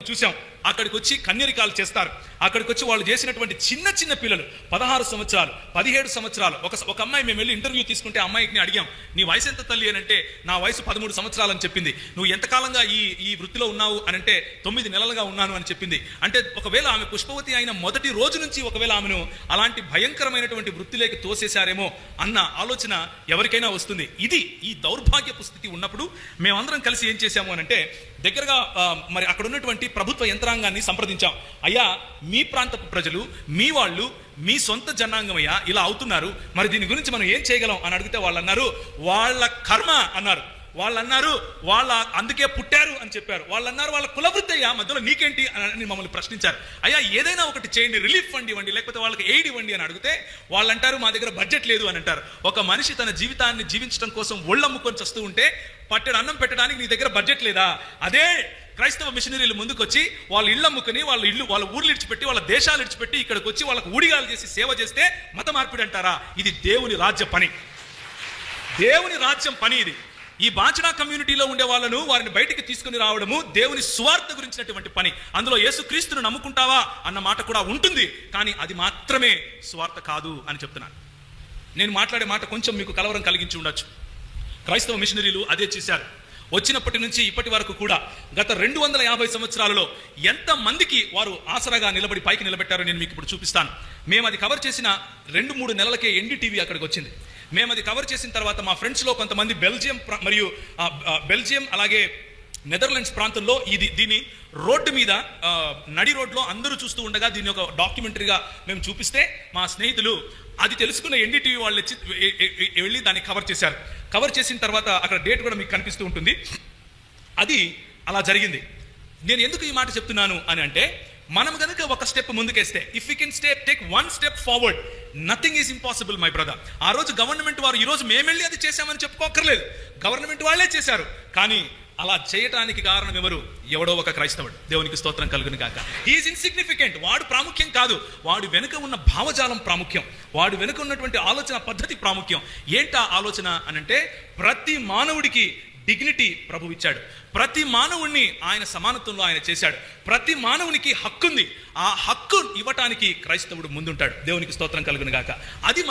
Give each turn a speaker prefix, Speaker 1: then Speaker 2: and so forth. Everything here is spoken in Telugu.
Speaker 1: చూసాం. అక్కడికి వచ్చి కన్యరికాలు చేస్తారు. అక్కడికి వచ్చి వాళ్ళు చేసినటువంటి చిన్న చిన్న పిల్లలు 16 సంవత్సరాలు 17 సంవత్సరాలు. ఒక అమ్మాయి మేము వెళ్ళి ఇంటర్వ్యూ తీసుకుంటే అమ్మాయిని అడిగాం, నీ వయసు ఎంత తల్లి అని అంటే నా వయసు 13 సంవత్సరాలు అని చెప్పింది. నువ్వు ఎంతకాలంగా ఈ వృత్తిలో ఉన్నావు అని అంటే 9 నెలలుగా ఉన్నాను అని చెప్పింది. అంటే ఒకవేళ ఆమె పుష్పవతి అయిన మొదటి రోజు నుంచి ఒకవేళ ఆమెను అలాంటి భయంకరమైనటువంటి వృత్తిలోకి తోసేశారేమో అన్న ఆలోచన ఎవరికైనా వస్తుంది. ఇది ఈ దౌర్భాగ్యపు స్థితి ఉన్నప్పుడు మేమందరం కలిసి ఏం చేశాము అని అంటే దగ్గరగా మరి అక్కడ ఉన్నటువంటి ప్రభుత్వ యంత్రాంగాన్ని సంప్రదించాం. అయ్యా, మీ ప్రాంతపు ప్రజలు, మీ వాళ్ళు, మీ సొంత జనాంగమయ్యా ఇలా అవుతున్నారు, మరి దీని గురించి మనం ఏం చేయగలం అని అడిగితే వాళ్ళు అన్నారు, వాళ్ళ కర్మ అన్నారు. వాళ్ళు అన్నారు వాళ్ళ అందుకే పుట్టారు అని చెప్పారు. వాళ్ళు అన్నారు వాళ్ళ కులవృత్తి అయ్యా, మధ్యలో నీకేంటి అని మమ్మల్ని ప్రశ్నించారు. అయ్యా, ఏదైనా ఒకటి చేయండి, రిలీఫ్ ఫండ్ ఇవ్వండి, లేకపోతే వాళ్ళకి ఎయిడ్ ఇవ్వండి అని అడిగితే వాళ్ళు అంటారు మా దగ్గర బడ్జెట్ లేదు అని అంటారు. ఒక మనిషి తన జీవితాన్ని జీవించడం కోసం ఒళ్ళమ్ముకొని చస్తూ ఉంటే పట్టెడు అన్నం పెట్టడానికి నీ దగ్గర బడ్జెట్ లేదా? అదే క్రైస్తవ మిషనరీలు ముందుకొచ్చి వాళ్ళ ఇళ్ళు అమ్ముకుని వాళ్ళ ఊర్లు ఇడిచిపెట్టి వాళ్ళ దేశాలు ఇడిచిపెట్టి ఇక్కడికి వచ్చి వాళ్ళకు ఊడిగాలు చేసి సేవ చేస్తే మత మార్పిడి అంటారా? ఇది దేవుని రాజ్య పని, దేవుని రాజ్యం పని ఇది. ఈ బాంచనా కమ్యూనిటీలో ఉండే వాళ్ళను వారిని బయటికి తీసుకుని రావడము దేవుని సువార్త గురించినటువంటి పని. అందులో యేసుక్రీస్తును నమ్ముకుంటావా అన్న మాట కూడా ఉంటుంది, కానీ అది మాత్రమే సువార్త కాదు అని చెప్తున్నాను. నేను మాట్లాడే మాట కొంచెం మీకు కలవరం కలిగించి ఉండొచ్చు. క్రైస్తవ మిషనరీలు అదే చేశారు. వచ్చినప్పటి నుంచి ఇప్పటి వరకు కూడా గత 250 సంవత్సరాలలో ఎంత మందికి వారు ఆసరాగా నిలబడి పైకి నిలబెట్టారో నేను మీకు ఇప్పుడు చూపిస్తాను. మేము అది కవర్ చేసిన 2-3 నెలలకే ఎన్డీటీవీ అక్కడికి వచ్చింది. మేము అది కవర్ చేసిన తర్వాత మా ఫ్రెండ్స్లో కొంతమంది బెల్జియం అలాగే నెదర్లాండ్స్ ప్రాంతంలో దీన్ని రోడ్డు మీద నడి రోడ్లో అందరూ చూస్తూ ఉండగా దీన్ని ఒక డాక్యుమెంటరీగా మేము చూపిస్తే మా స్నేహితులు అది తెలుసుకున్న ఎన్డీటీవీ వాళ్ళు వెళ్ళి దాన్ని కవర్ చేశారు. కవర్ చేసిన తర్వాత అక్కడ డేట్ కూడా మీకు కనిపిస్తూ ఉంటుంది. అది అలా జరిగింది. నేను ఎందుకు ఈ మాట చెప్తున్నాను అని అంటే, మనం కనుక ఒక స్టెప్ ముందుకేస్తే, if you can take 1 step forward, nothing is impossible my brother. ఆ రోజు గవర్నమెంట్ వారు ఈ రోజు మేము వెళ్ళి అది చేశామని చెప్పుకోకర్లేదు, గవర్నమెంట్ వాళ్ళే చేశారు. కానీ అలా చేయటానికి కారణం ఎవరు? ఎవడో ఒక క్రైస్తవుడు. దేవునికి స్తోత్రం కలుగును గాక. He is insignificant. వాడు ప్రాముఖ్యం కాదు, వాడు వెనుక ఉన్న భావజాలం ప్రాముఖ్యం, వాడు వెనుక ఉన్నటువంటి ఆలోచన పద్ధతి ప్రాముఖ్యం. ఏంటా ఆలోచన అనంటే, ప్రతి మానవుడికి డిగ్నిటీ ప్రభు ఇచ్చాడు. ప్రతి మానవుణ్ణి ఆయన సమానత్వంలో ఆయన చేశాడు. ప్రతి మానవునికి హక్కు ఉంది. ఆ హక్కు ఇవ్వటానికి క్రైస్తవుడు ముందుంటాడు. దేవునికి స్తోత్రం కలుగును గాక. అది